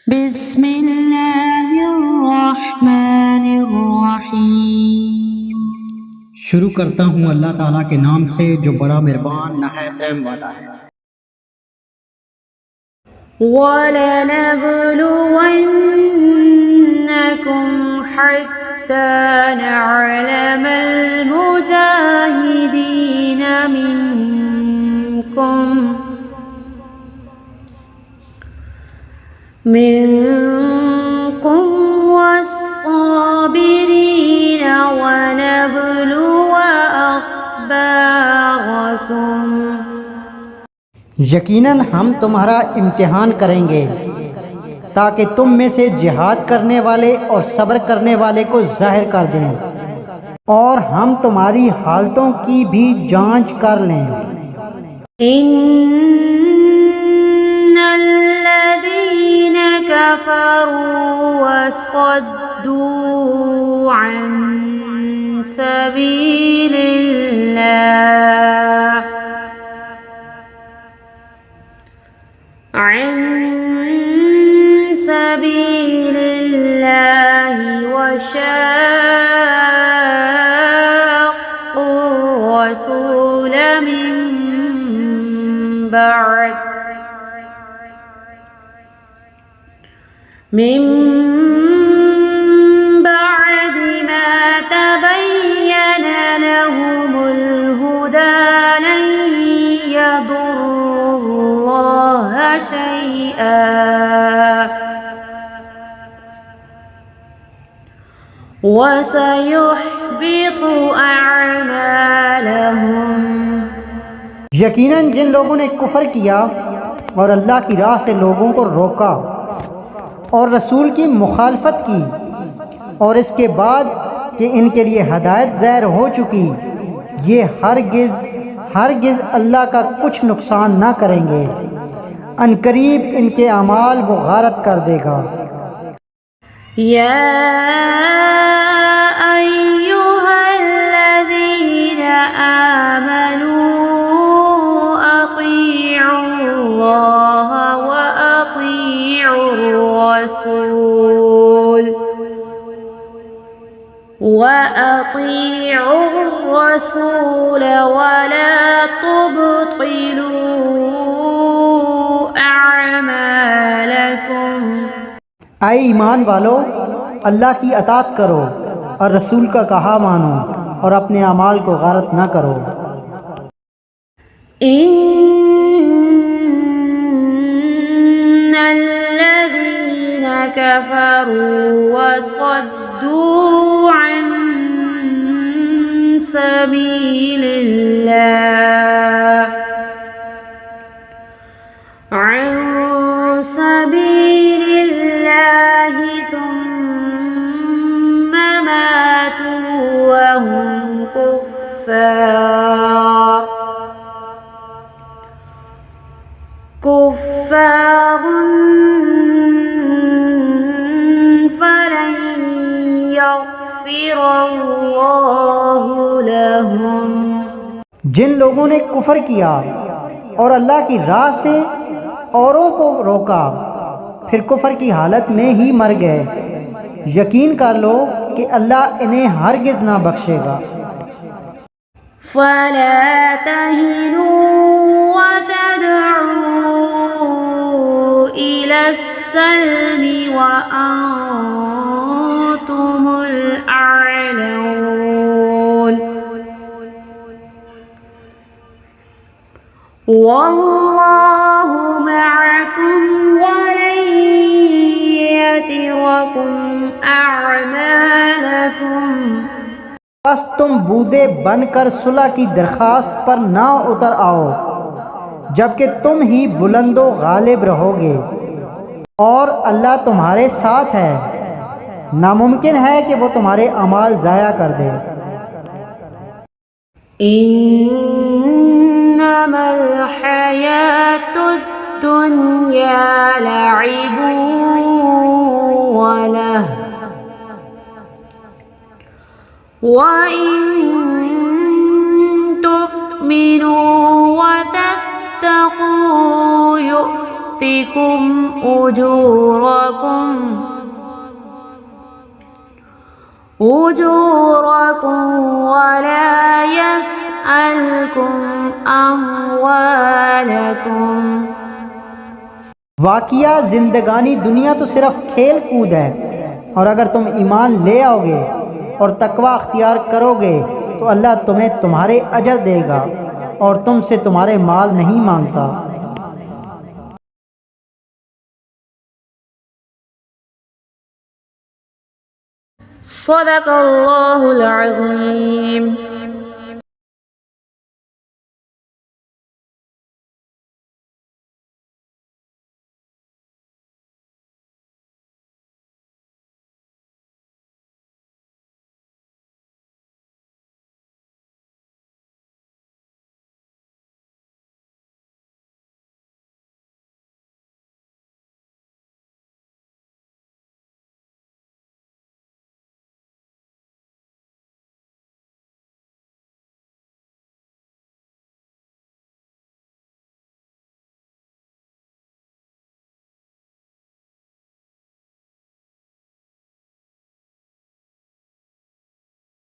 बिस्मिल्लाहिर्रहमानिर्रहीम। शुरू करता हूँ अल्लाह ताला के नाम से जो बड़ा मेहरबान नहायत रहम वाला है। वलनबलुवन्नकुम हत्ता नअलमल मुजाहिदीन मिनकुम वस्साबिरीन वनबलुव अखबारकुम। यकीनन हम तुम्हारा इम्तिहान करेंगे ताकि तुम में से जिहाद करने वाले और सब्र करने वाले को जाहिर कर दें, और हम तुम्हारी हालतों की भी जांच कर लें। इन्नल्लज़ीन कफ़रू वसद्दू अन सबीलिल्लाह वशाक़्क़ुर रसूल मिन بعد ما تبين لهم الهدى لن يضروا الله شيئا وسيحبط أعمالهم। यकीनन जिन लोगों ने कुफर किया और अल्लाह की राह से लोगों को रोका और रसूल की मुखालफत की, और इसके बाद कि इनके लिए हदायत ज़ाहिर हो चुकी, ये हरगिज़ अल्लाह का कुछ नुकसान ना करेंगे। अनकरीब इनके अमाल वो गारत कर देगा। या अय्युहल्लज़ीन आमनू अतीउल्लाह व अतीउर रसूल वला तुबतिलू अअमालकुम। ऐ ईमान वालो, अल्लाह की अताअत करो और रसूल का कहा मानो और अपने अमाल को गारत ना करो। इन्नल्लज़ीन कफ़रू वसद्दू अन सबीलिल्लाह सुम्म मातू वहुम कुफ़्फ़ारुन फलन यग़फ़िरल्लाहु लहुम। जिन लोगों ने कुफर किया और अल्लाह की राह से औरों को रोका, फिर कुफर की हालत में ही मर गए, यकीन कर लो कि अल्लाह इन्हें हरगिज़ ना बख्शेगा। फला तहिनू व तदऊ इलस्सल्मि व अंतुमुल अअलऊन वल्लाहु मअकुम वलन यतिरकुम अअमालकुम। बस तुम बूदे बनकर सुलह की दरख्वास्त पर ना उतर आओ, जबकि तुम ही बुलंदो गालिब रहोगे, और अल्लाह तुम्हारे साथ है। नामुमकिन है कि वो तुम्हारे अमाल ज़ाया कर दे। इन्नमल हयातुद दुन्या लइबुन व लहव व इन तु'मिनू व तत्तक़ू يؤتكم أجوركم ولا يسألكم أموالكم। वाक़िया ज़िंदगानी दुनिया तो सिर्फ़ खेल कूद है, और अगर तुम ईमान ले आओगे और तकवा अख्तियार करोगे तो अल्लाह तुम्हें तुम्हारे अजर देगा और तुमसे तुम्हारे माल नहीं मांगता। सदक़ल्लाहुल अज़ीम।